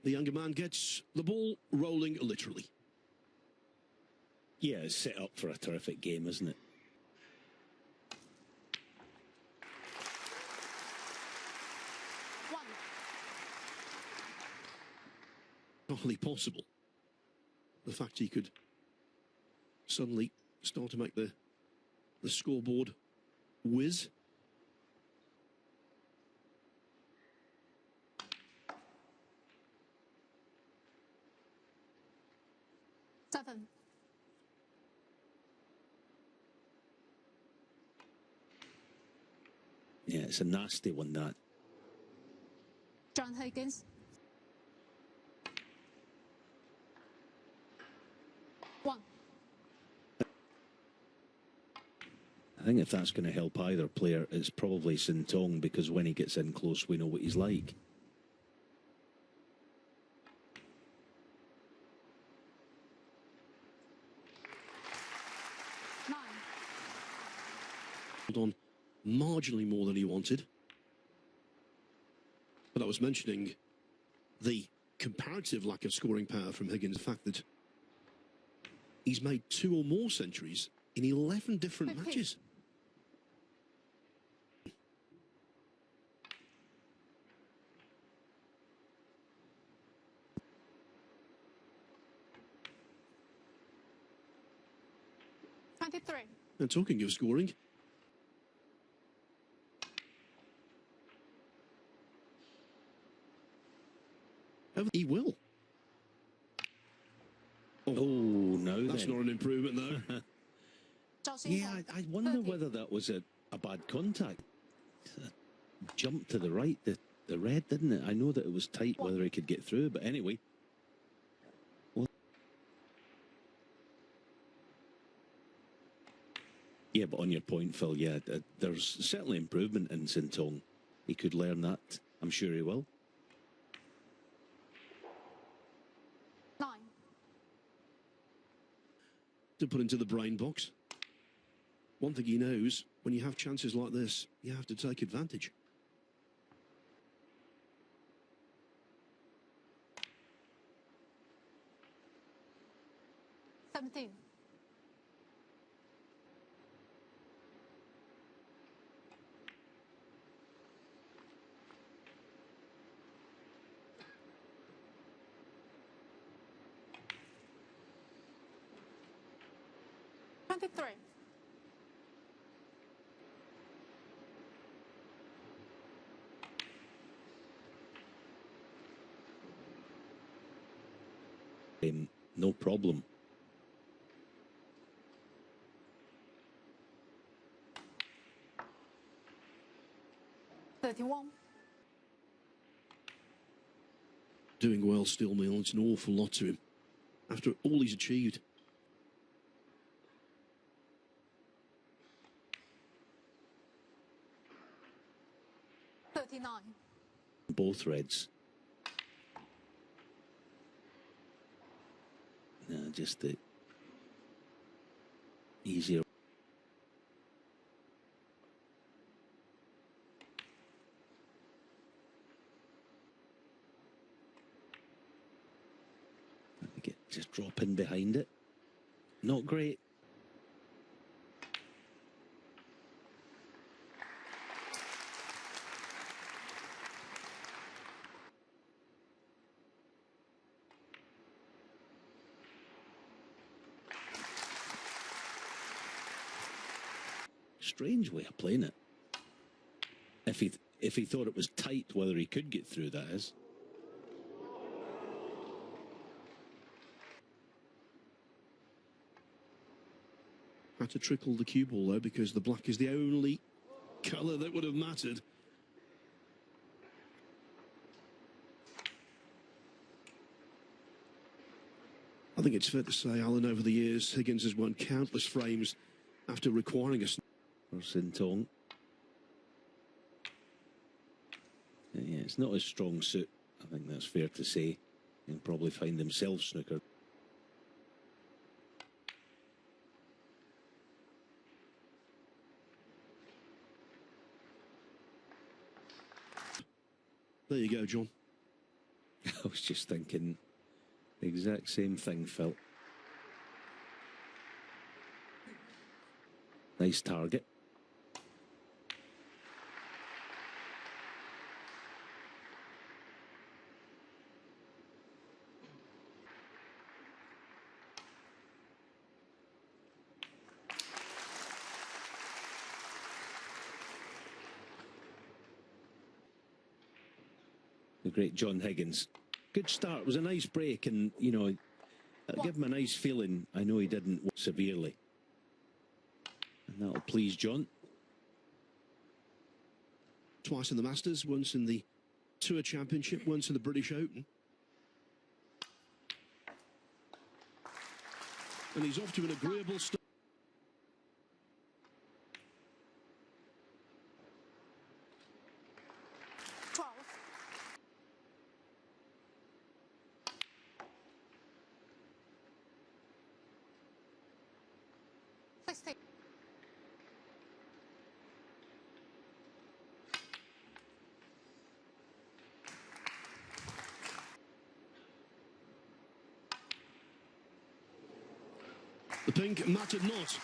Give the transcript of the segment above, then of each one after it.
The younger man gets the ball rolling literally. Yeah, it's set up for a terrific game, isn't it? Hardly possible. The fact he could suddenly start to make the scoreboard whiz. Seven. Yeah, it's a nasty one, that. John Higgins. 1. I think if that's going to help either player, it's probably Xingtong, because when he gets in close, we know what he's like. On marginally more than he wanted. But I was mentioning the comparative lack of scoring power from Higgins, the fact that he's made 2 or more centuries in 11 different matches. And talking of scoring, he will. Oh, no, that's then. not an improvement, though. Yeah, I wonder whether that was a bad contact. Jumped to the right, the red, didn't it? I know that it was tight whether he could get through, but anyway. Yeah, but on your point, Phil, yeah, there's certainly improvement in Xingtong. He could learn that. I'm sure he will. 9. To put into the brain box. One thing he knows, when you have chances like this, you have to take advantage. $17. $23. No problem. $31. Doing well still, Neil. It's an awful lot to him. After all he's achieved. $39. Both reds. No, just the easier. I think it just drop in behind it. Not great. Strange way of playing it. If he thought it was tight, whether he could get through, that is. Had to trickle the cue ball though, because the black is the only colour that would have mattered. I think it's fair to say, Alan, over the years, Higgins has won countless frames after requiring a... For Xingtong. Yeah, it's not his strong suit. I think that's fair to say. He'll probably find himself snooker. There you go, John. I was just thinking the exact same thing, Phil. Nice target. The great John Higgins. Good start. It was a nice break, and, you know, give him a nice feeling. I know he didn't severely. And that'll please John. Twice in the Masters, once in the Tour Championship, once in the British Open. And he's off to an agreeable start. The pink mattered not.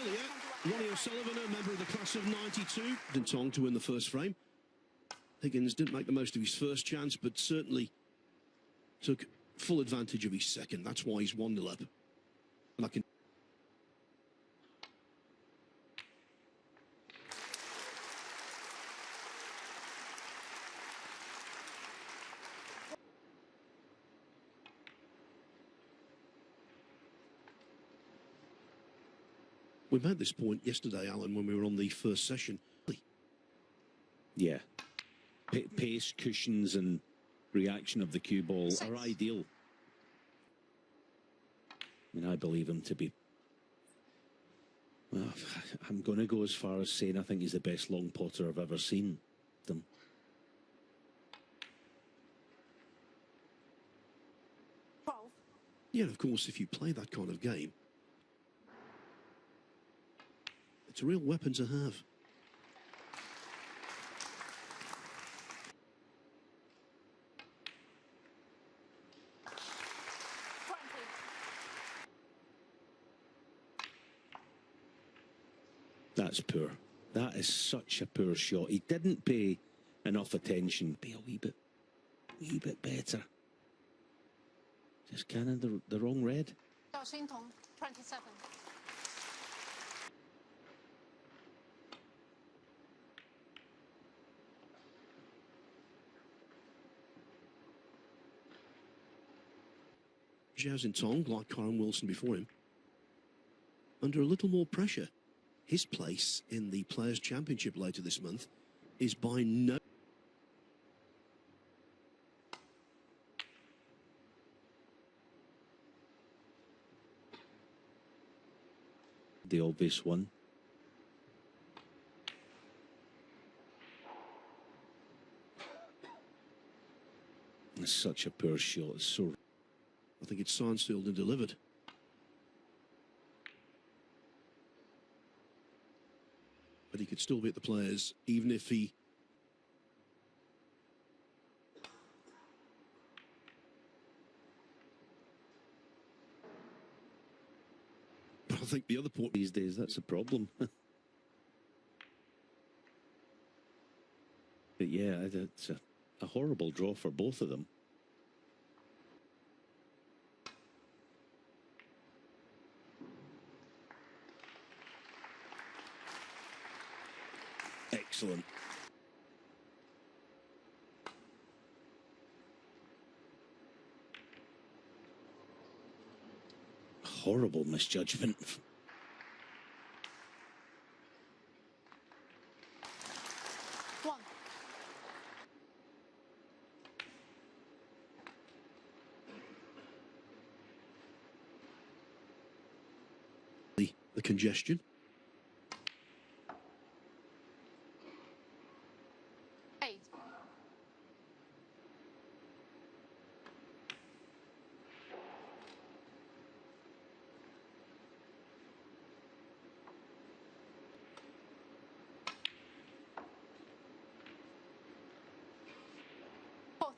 Earlier, Ronnie O'Sullivan, a member of the class of '92, Xingtong to win the first frame. Higgins didn't make the most of his first chance, but certainly took full advantage of his second. That's why he's 1-0 up. And I can... We made this point yesterday, Alan, when we were on the first session. Yeah. Pace, cushions, and reaction of the cue ball are ideal. I mean, I believe him to be... Well, I'm going to go as far as saying I think he's the best long potter I've ever seen them. Yeah, of course, if you play that kind of game, it's a real weapon to have. That's poor. That is such a poor shot. He didn't pay enough attention. Be a wee bit better. Just kind of the wrong red. Zhao Xingtong, 27. Zhao Xingtong, like Karen Wilson before him, under a little more pressure. His place in the Players' Championship later this month is by no... The obvious one. It's such a poor shot. It's so... I think it's signed, sealed and delivered. But he could still beat the Players, even if he... But I think the other point... These days, that's a problem. But yeah, it's a horrible draw for both of them. Excellent. Horrible misjudgment. One. The congestion.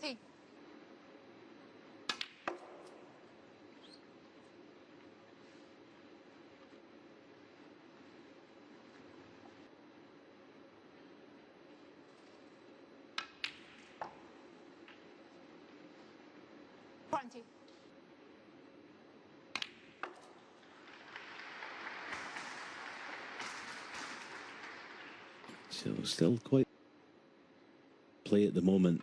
8. 20. So still quite play at the moment.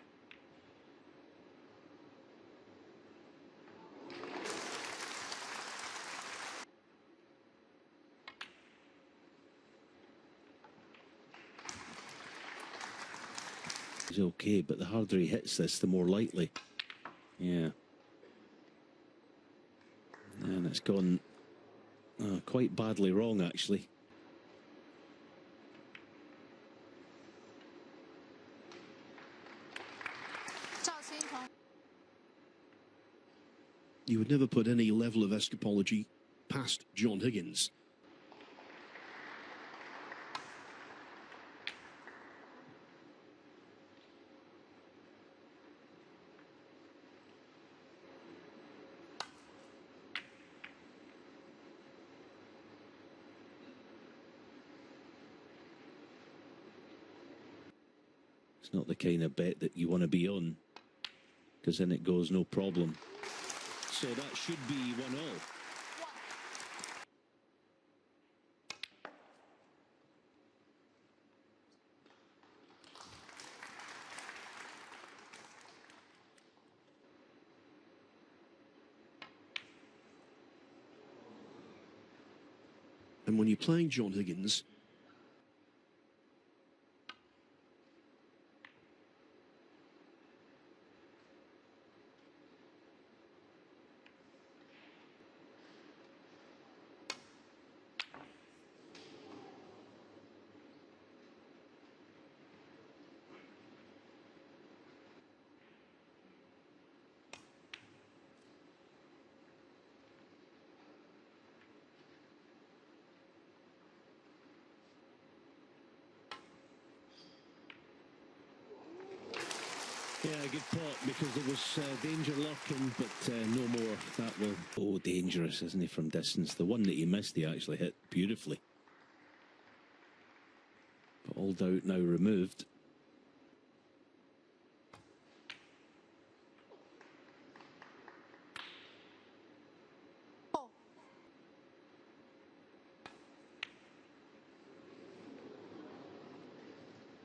He's okay, but the harder he hits this, the more likely. Yeah. And it's gone quite badly wrong, actually. Zhao Xingtong. You would never put any level of escapology past John Higgins. It's not the kind of bet that you want to be on, because then it goes no problem. So that should be 1-0. And when you're playing John Higgins, Yeah, good pot, because there was danger lurking, but no more. That will... Oh, dangerous, isn't he, from distance? The one that he missed, he actually hit beautifully. But all doubt now removed.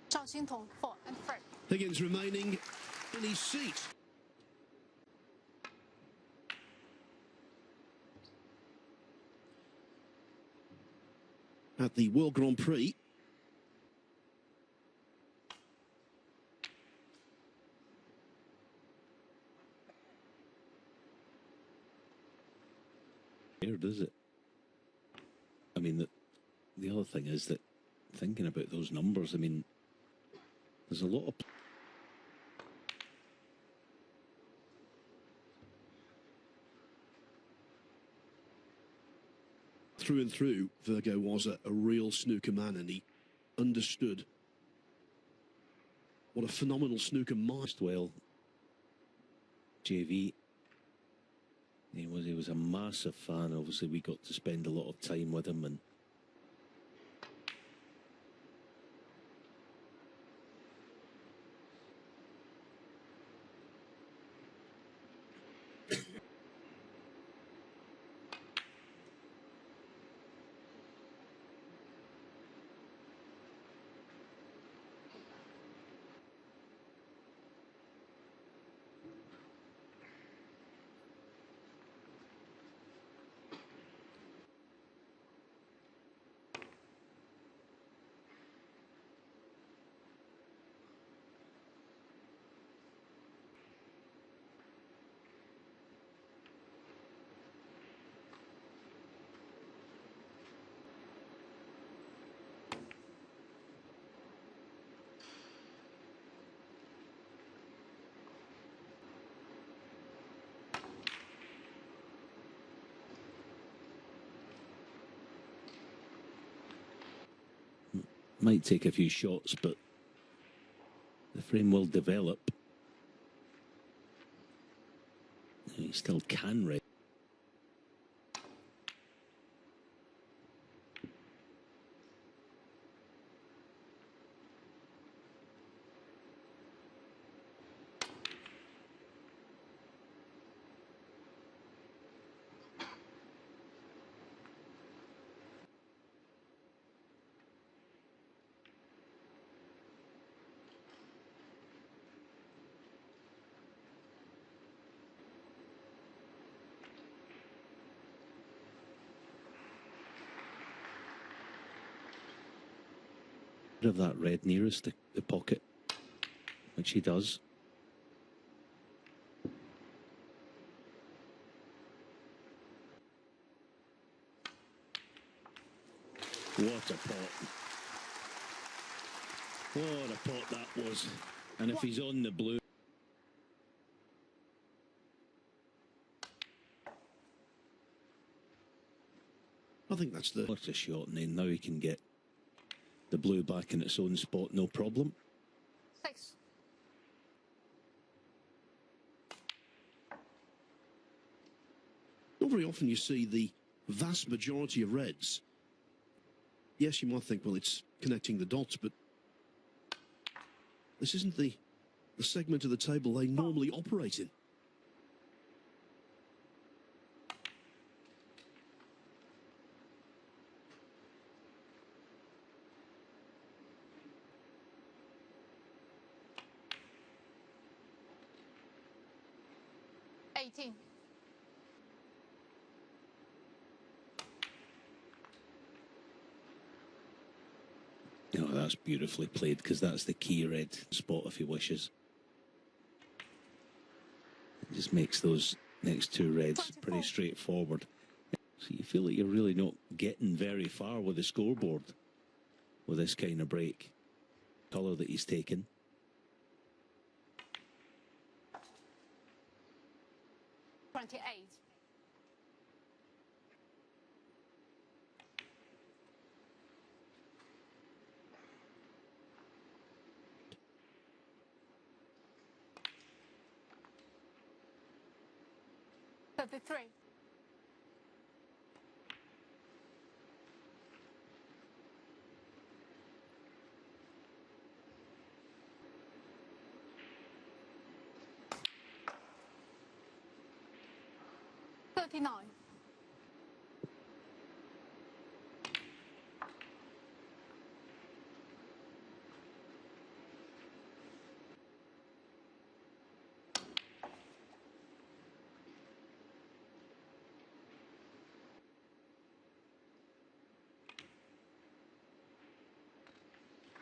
Zhao Xingtong, 4 and 3. Higgins remaining in his seat. At the World Grand Prix. Here, does it? I mean, the other thing is that, thinking about those numbers, I mean, there's a lot of... Through and through, Virgo was a real snooker man, and he understood what a phenomenal snooker master. Well, JV, he was a massive fan. Obviously, we got to spend a lot of time with him, and might take a few shots, but the frame will develop. He still can raise. of that red nearest the pocket, which he does. What a pot. What a pot that was. And if he's on the blue... I think that's the... What a shot, and then now he can get the blue back in its own spot, no problem. 6. Not very often you see the vast majority of reds. Yes, you might think, well, it's connecting the dots, but this isn't the segment of the table they normally operate in. Oh, that's beautifully played, because that's the key red spot if he wishes. It just makes those next two reds pretty straightforward. So you feel like you're really not getting very far with the scoreboard with this kind of break. Colour that he's taken. Three. $39.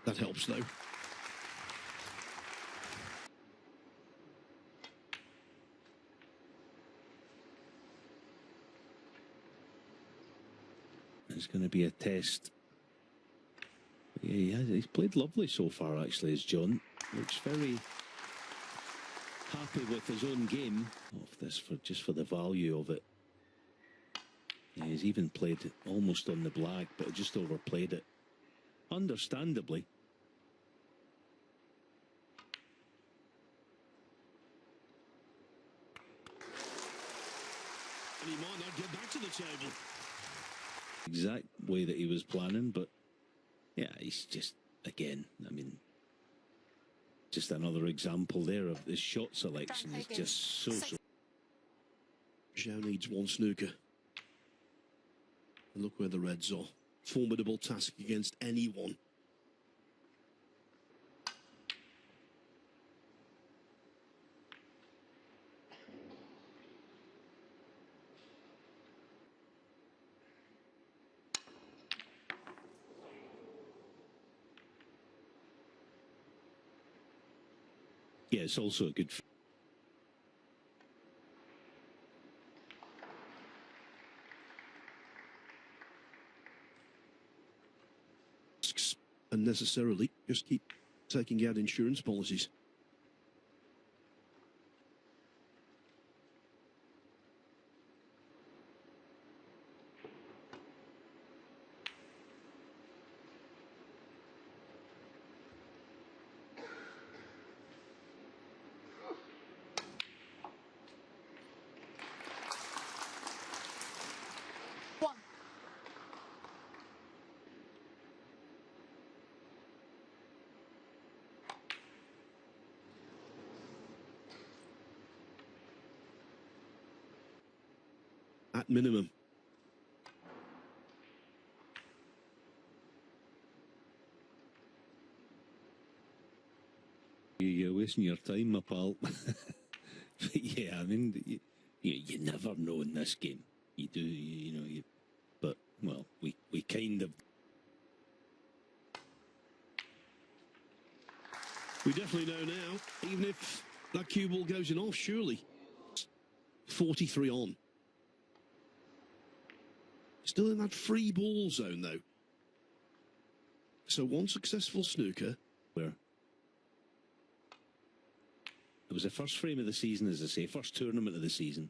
That helps, though. It's going to be a test. Yeah, he's played lovely so far, actually, as John. Looks very happy with his own game. Off this just for the value of it. Yeah, he's even played almost on the black, but just overplayed it. Understandably. And he might not get back to the table. Exact way that he was planning, but yeah, he's just, again, I mean, just another example there of the shot selection is just so... Zhao needs one snooker. And look where the reds are. Formidable task against anyone. Yeah, it's also a good... Unnecessarily, just keep taking out insurance policies. At minimum. You're wasting your time, my pal. But yeah, I mean, you never know in this game. You do, you know, but, well, we kind of... We definitely know now, even if that cue ball goes in off, surely. 43 on. Still in that free ball zone, though. So one successful snooker. Where it was the first frame of the season, as I say, first tournament of the season.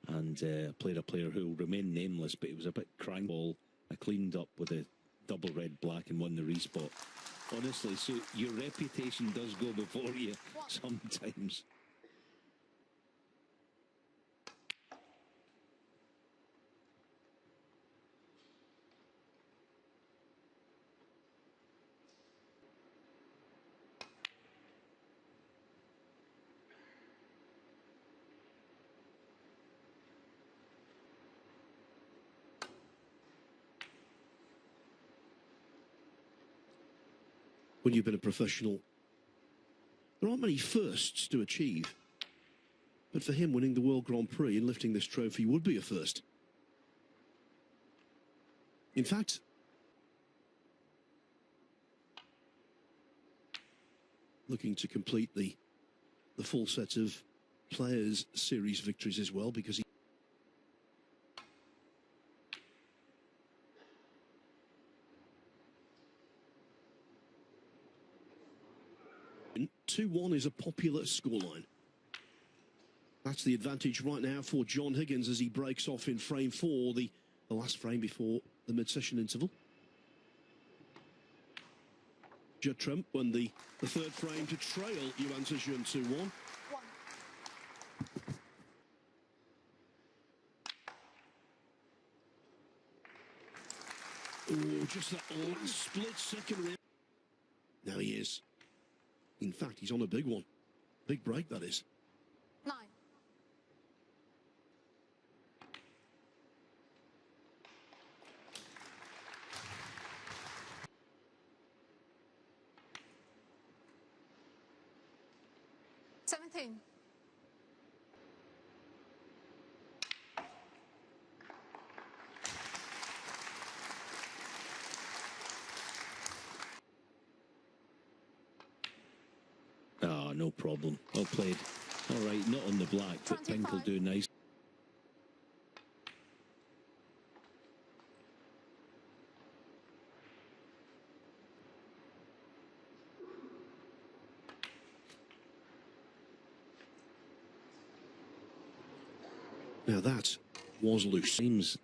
And played a player who will remain nameless, but he was a bit crank ball. I cleaned up with a double red black and won the respot. Honestly, so your reputation does go before you sometimes. When you've been a professional, there aren't many firsts to achieve. But for him, winning the World Grand Prix and lifting this trophy would be a first. In fact, looking to complete the full set of Players Series victories as well, because he 2-1 is a popular scoreline. That's the advantage right now for John Higgins as he breaks off in frame 4, the last frame before the mid-session interval. Judd Trump won the third frame to trail Yuan Zhijun 2-1. Oh, just that last split second round. Now he is. In fact, he's on a big one. Big break, that is. 9. Seventeen. Ah, no problem. Well played. All right, not on the black, but pink will do nice. Now that was loose. Seems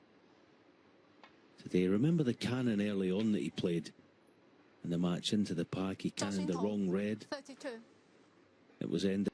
today. Remember the cannon early on that he played in the match into the pack? He cannoned the wrong red. 32. It was ended.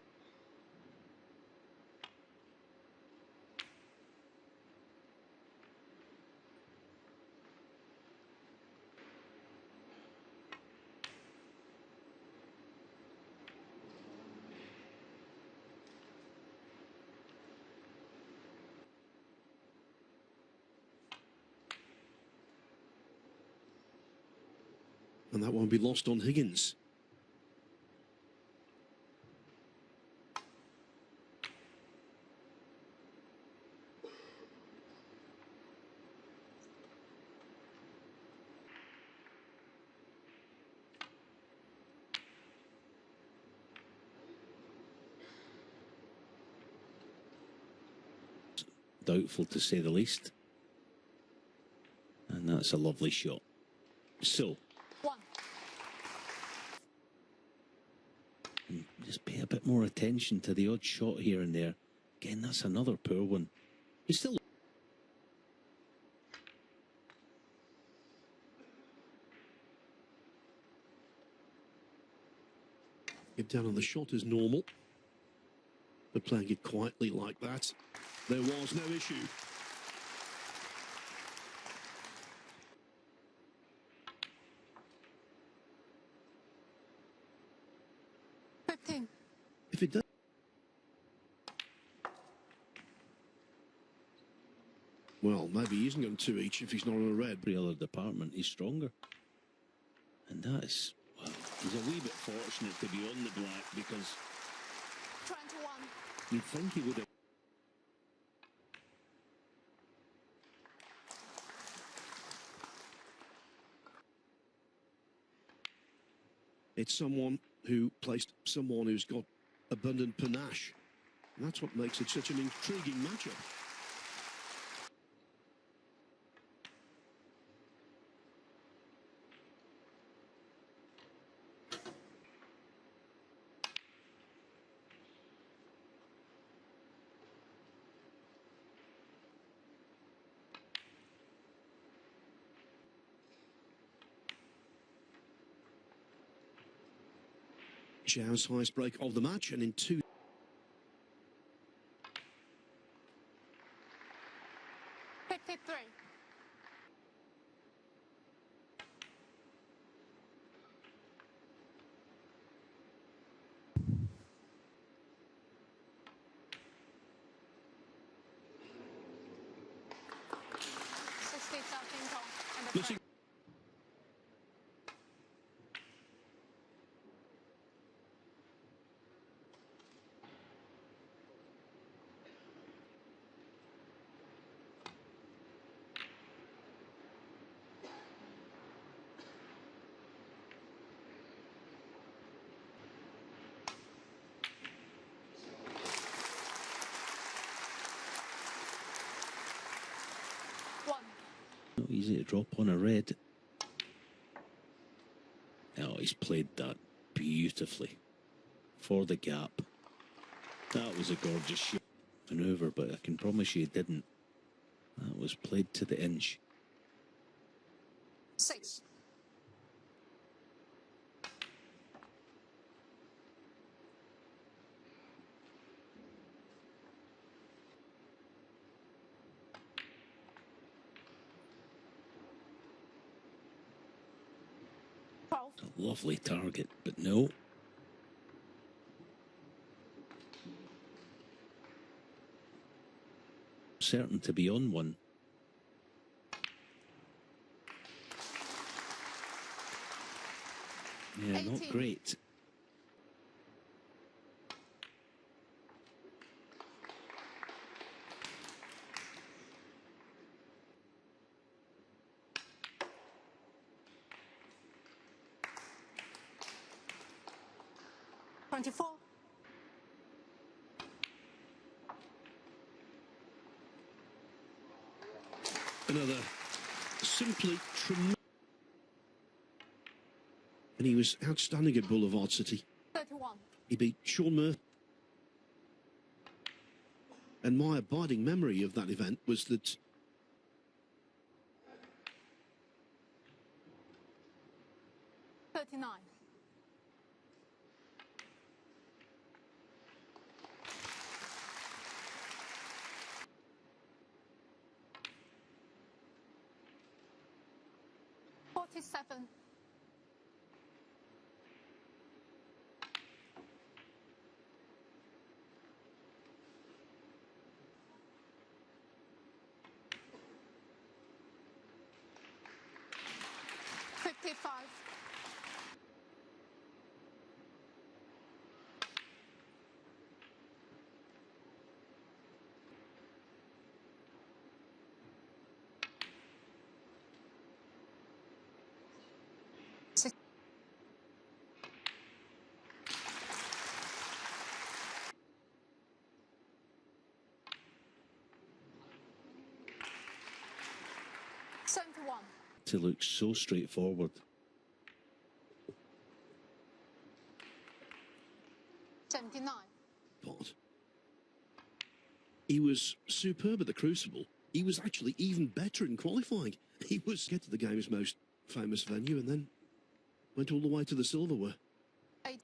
And that won't be lost on Higgins. Doubtful to say the least. And that's a lovely shot. So, 1. just pay a bit more attention to the odd shot here and there. Again, that's another poor one. He's still... Get down on the shot is normal. But playing it quietly like that, there was no issue. If it does. Well, maybe he isn't going to each if he's not on a red. Every other department, he's stronger. And that is... Well, he's a wee bit fortunate to be on the black because... 21. You'd think he would have... It's someone who placed someone who's got abundant panache. And that's what makes it such an intriguing matchup. Zhao's highest break of the match, and in 2. Zhao Xingtong and the Missing. Prix. One. Not easy to drop on a red. Oh, he's played that beautifully for the gap. That was a gorgeous manoeuvre, but I can promise you it didn't. That was played to the inch. 6. A lovely target, but no. Certain to be on one. Yeah, 18. not great. $24. Another simply tremendous. And he was outstanding at Boulevard City. 31. He beat Sean Murphy. And my abiding memory of that event was that 39. $47. $55. Six. $71. It looks so straightforward. 79. but he was superb at the Crucible. He was actually even better in qualifying. He was get to the game's most famous venue and then went all the way to the silverware. 8.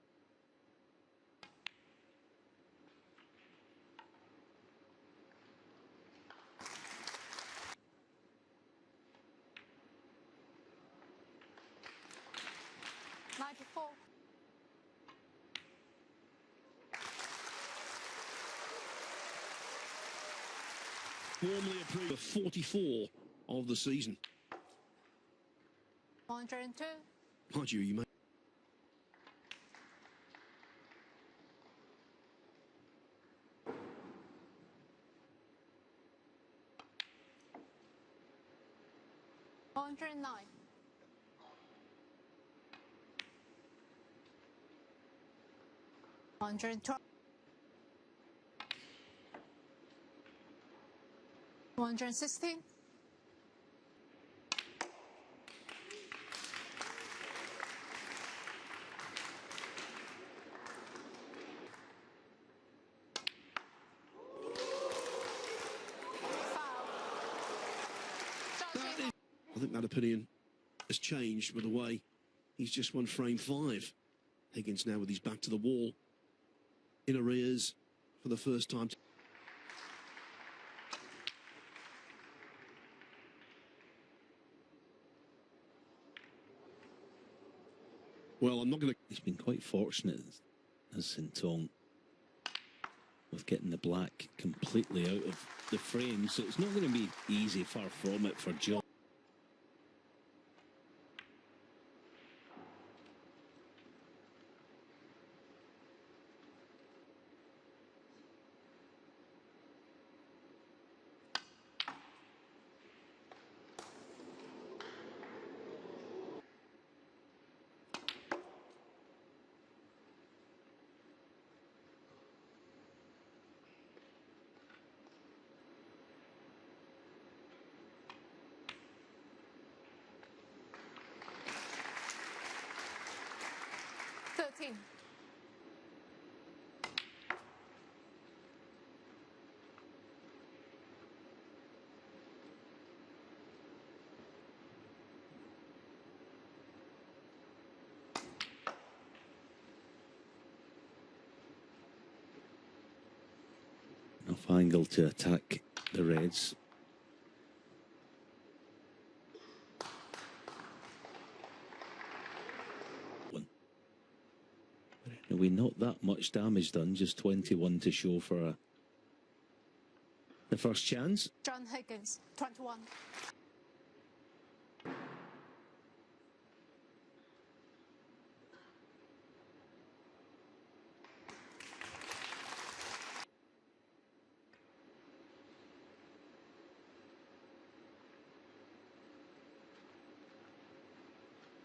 $94. Warmly approved of 44 of the season. 102. Mind you, you may. $109. 112. 116. I think that opinion has changed with the way he's just won frame 5. Higgins now with his back to the wall, in arrears for the first time. Well, I'm not going to... He's been quite fortunate, as Xingtong, with getting the black completely out of the frame, so it's not going to be easy, far from it, for Zhao. Enough angle to attack the Reds. Anyway, not that much damage done, just 21 to show for the first chance. John Higgins, 21.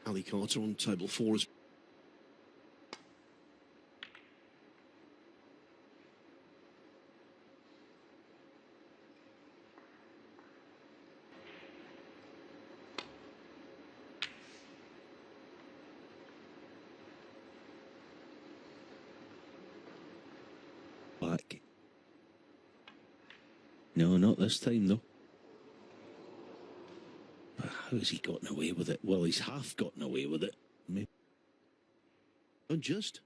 Ali Carter on table 4 is... Back. No, not this time though. How has he gotten away with it? Well, he's half gotten away with it. Maybe. Unjust.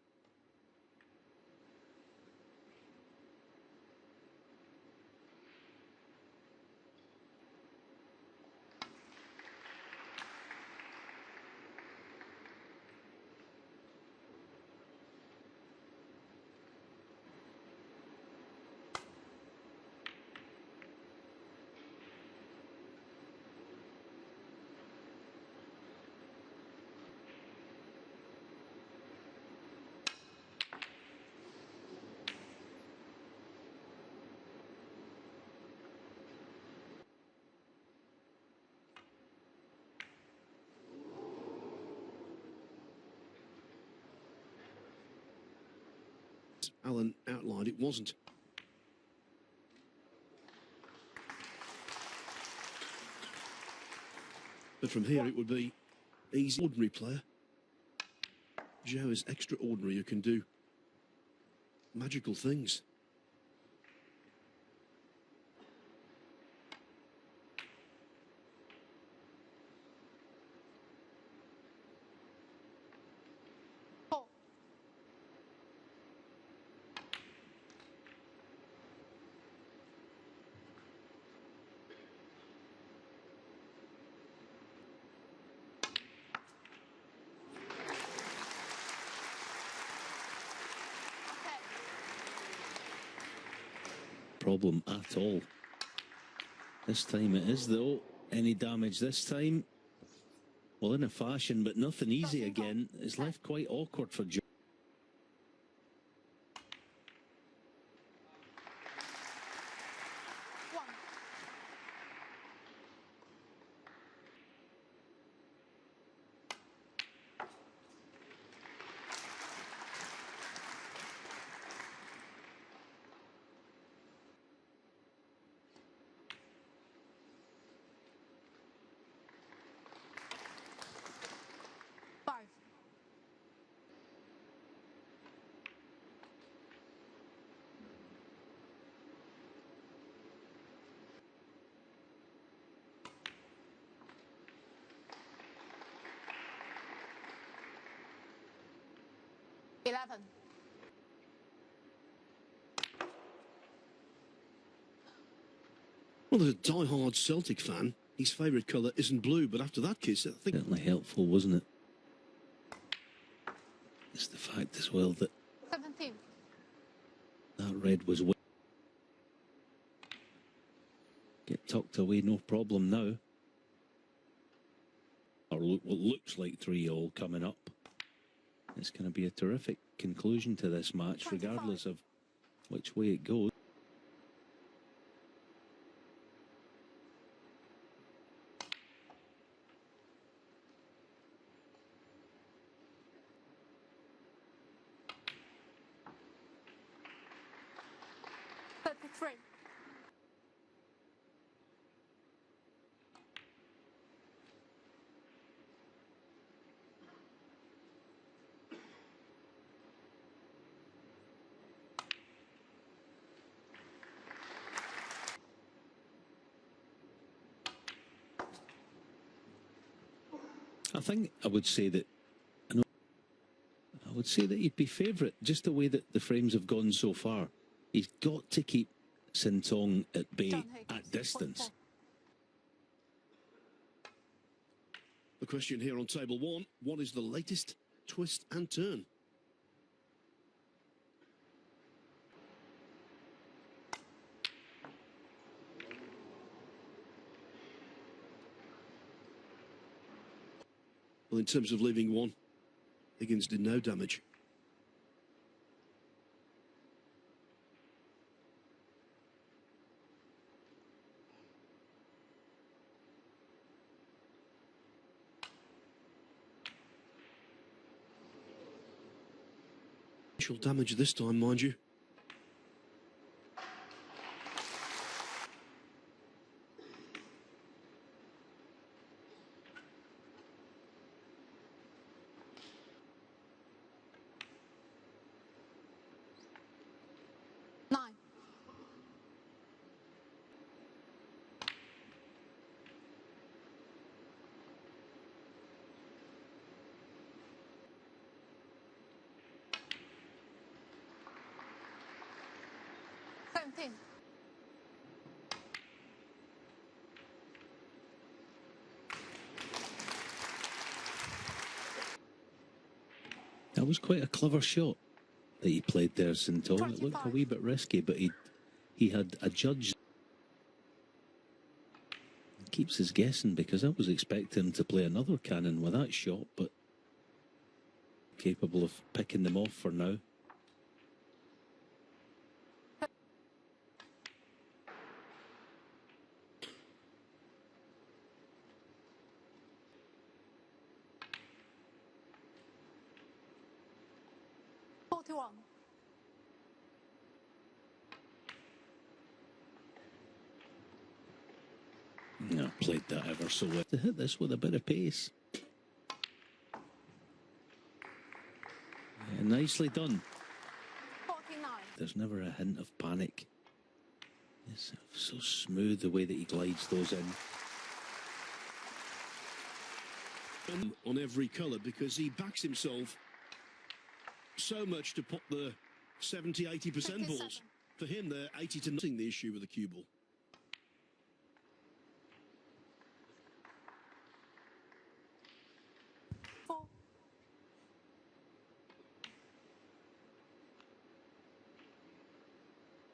Alan outlined it wasn't. But from here it would be easy. Ordinary player. Zhao is extraordinary who can do magical things. Problem at all. This time it is though. Any damage this time? Well, in a fashion, but nothing easy again. It's left quite awkward for Zhao. Well, as a die-hard Celtic fan, his favourite colour isn't blue, but after that kiss, I think... Certainly helpful, wasn't it? It's the fact as well that 17. that red was... Get tucked away, no problem now. Or what looks like 3-all coming up. It's going to be a terrific conclusion to this match, 25. regardless of which way it goes. Three. I think I would say that he'd be favourite, just the way that the frames have gone so far. He's got to keep Xingtong at bay at distance. The question here on table one, what is the latest twist and turn? Well, in terms of leaving one, Higgins did no damage. Damage this time, mind you. That was quite a clever shot that he played there, Xingtong. It looked a wee bit risky, but he had a judge. Keeps us guessing, because I was expecting him to play another cannon with that shot, but capable of picking them off for now. No, played that ever so well. To hit this with a bit of pace. Yeah, nicely done. 49. There's never a hint of panic. It's so smooth the way that he glides those in. On every colour, because he backs himself so much to put the 70-80% balls. For him, they're 80 to nothing, the issue with the cue ball.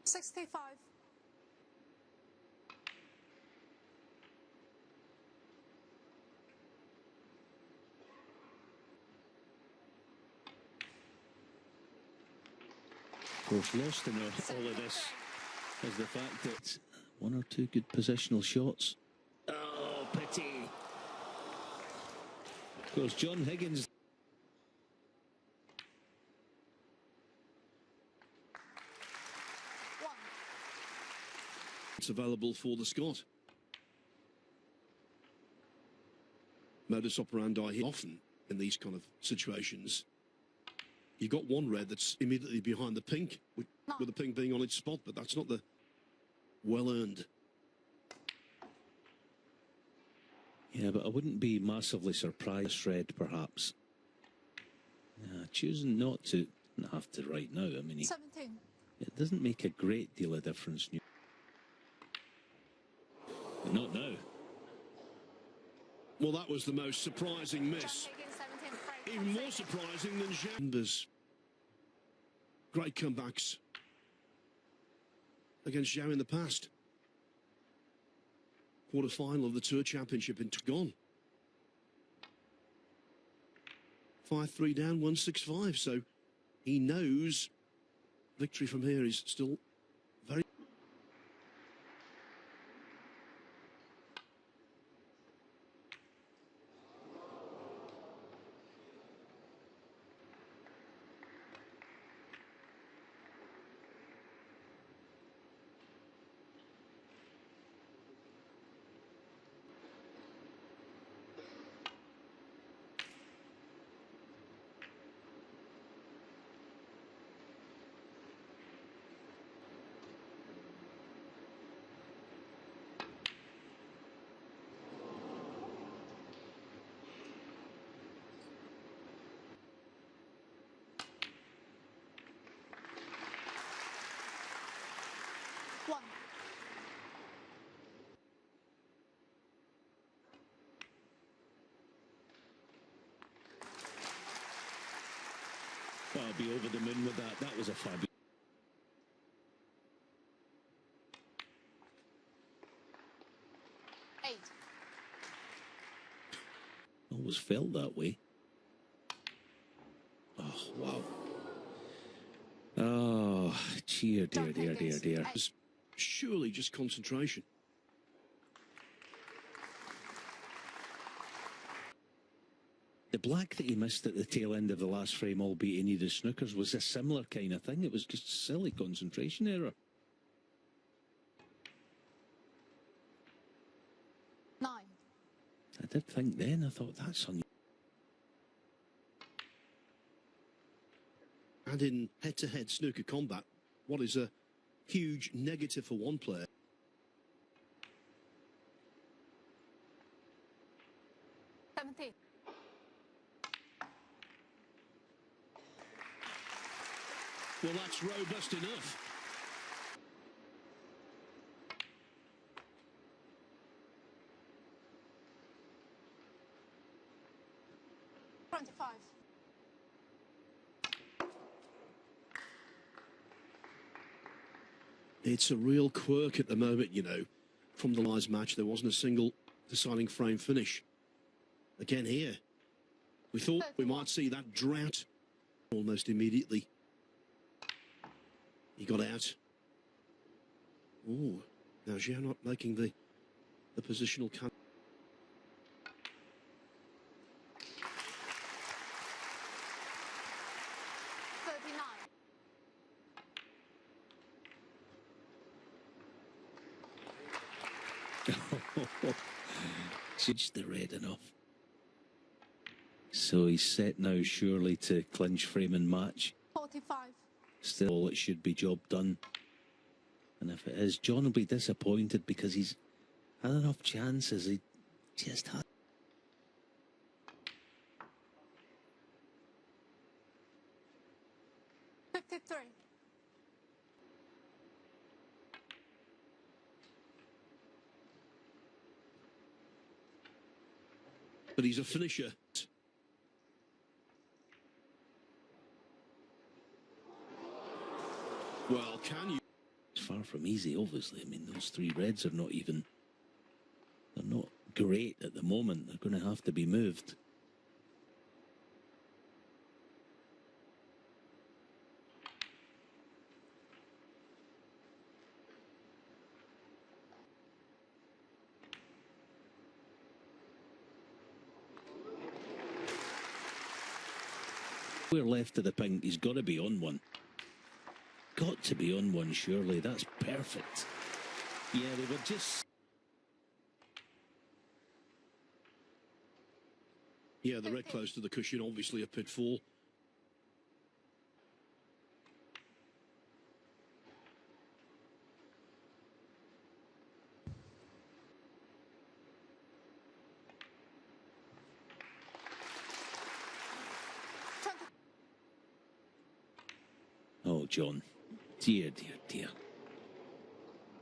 $65. Of course, lost in all of this is the fact that one or two good positional shots. Oh, pity. Of course, John Higgins. It's available for the Scot. Modus operandi here often in these kind of situations. You got one red that's immediately behind the pink, with the pink being on its spot, but that's not the well-earned. Yeah, but I wouldn't be massively surprised, red, perhaps. Choosing not to Not have to right now. I mean, 17. it doesn't make a great deal of difference. But not now. Well, that was the most surprising miss. Higgins, 17. Break. Even more surprising than Zhao. Great comebacks against Zhao in the past. Quarter-final of the Tour Championship in gone. 5-3 down, 165. So he knows victory from here is still very... One. I'll be over the moon with that. That was a fabulous. Eight. Always felt that way. Oh, wow. Oh, dear, dear, dear, dear, dear. Surely just concentration. The black that he missed at the tail end of the last frame, albeit he needed snookers, was a similar kind of thing. It was just silly concentration error. 9. I did think then, I thought, that's unusual. And in head-to-head snooker combat, what is a huge negative for one player? Well, that's robust enough. It's a real quirk at the moment, you know. From the last match, there wasn't a single deciding frame finish. Again here, we thought we might see that drought almost immediately. He got out. Oh, now Zhao not making the positional cut. Just the red enough. So he's set now surely to clinch frame and match. 45. Still, it should be job done. And if it is, John will be disappointed because he's had enough chances. He just had. But he's a finisher. Well, can you? It's far from easy, obviously. I mean, those three reds are not even... They're not great at the moment. They're going to have to be moved. We're left to the pink. He's got to be on one. Got to be on one, surely. That's perfect. Yeah, they were just... Yeah, the red close to the cushion, obviously a pitfall. John. Dear, dear, dear.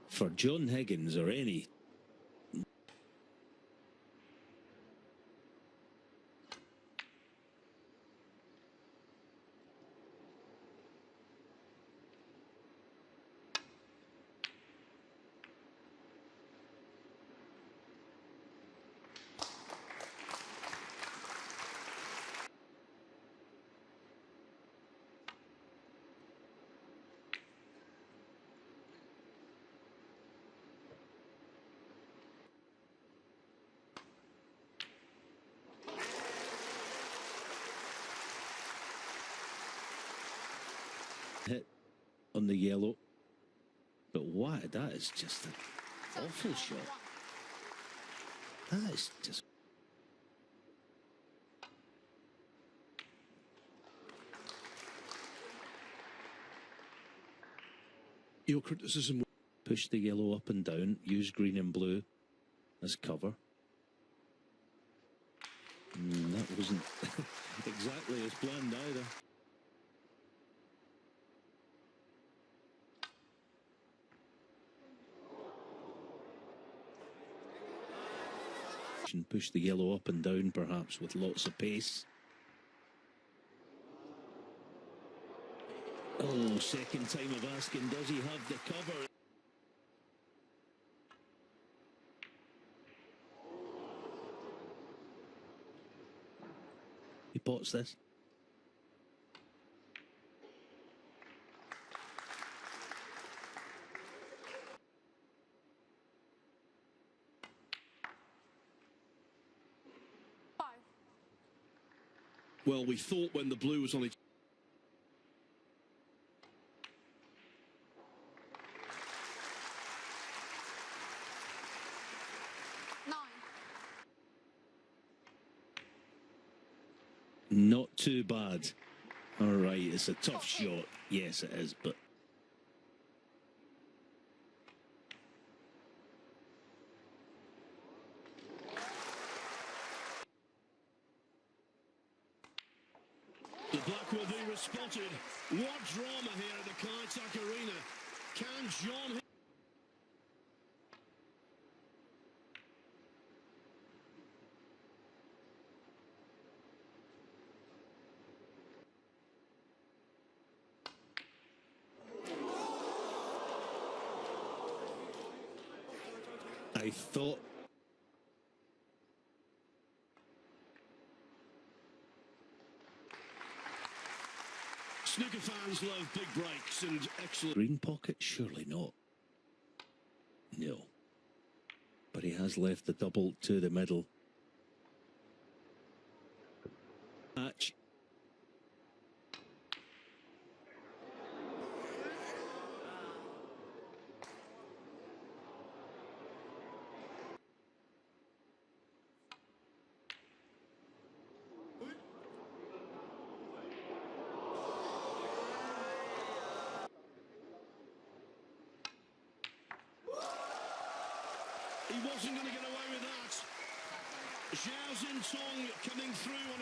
For John Higgins or any... hit on the yellow, but why? That is just an awful shot. That is just... Your criticism. Push the yellow up and down, use green and blue as cover. That wasn't exactly as planned either. Push the yellow up and down, perhaps with lots of pace. Oh, second time of asking, does he have the cover? He pots this. Well, we thought when the blue was on its... Not too bad. All right, it's a tough shot. Yes, it is, but... The black will be respotted. What drama here at the Kaitak Arena. Can John... I thought... Snooker fans love big breaks and excellent... Green pocket? Surely not. No. But he has left the double to the middle. Match. He wasn't going to get away with that. Zhao Xingtong coming through on a...